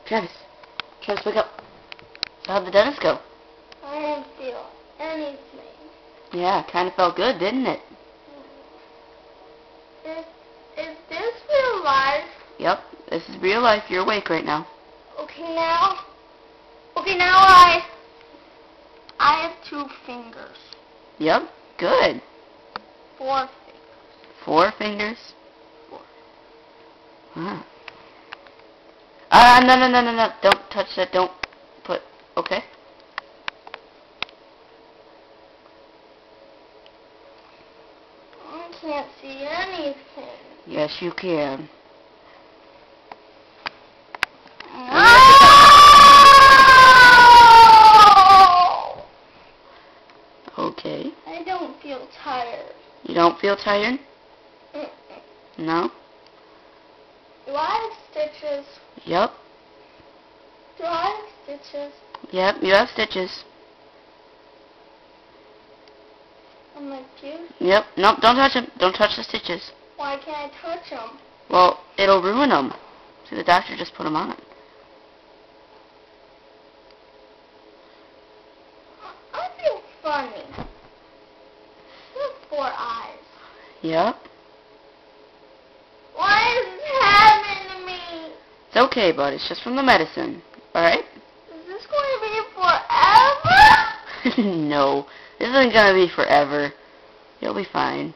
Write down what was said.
Travis. Travis, wake up. So how'd the dentist go? I didn't feel anything. Yeah, kind of felt good, didn't it? Is this real life? Yep, this is real life. You're awake right now. Okay, now I have 2 fingers. Yep, good. 4 fingers. 4 fingers? 4. Huh. No. Don't touch that. Don't put... Okay. I can't see anything. Yes, you can. Oh! Okay. I don't feel tired. You don't feel tired? Mm-mm. No? Do I have stitches? Yep. Do I have stitches? Yep, you have stitches. On my tooth? Yep. Nope, don't touch them. Don't touch the stitches. Why can't I touch them? Well, it'll ruin them. So the doctor just put them on. I feel funny. I have 4 eyes. Yep. Why is this happening to me? It's okay, bud. It's just from the medicine. Alright? Is this going to be forever? No. This isn't gonna be forever. You'll be fine.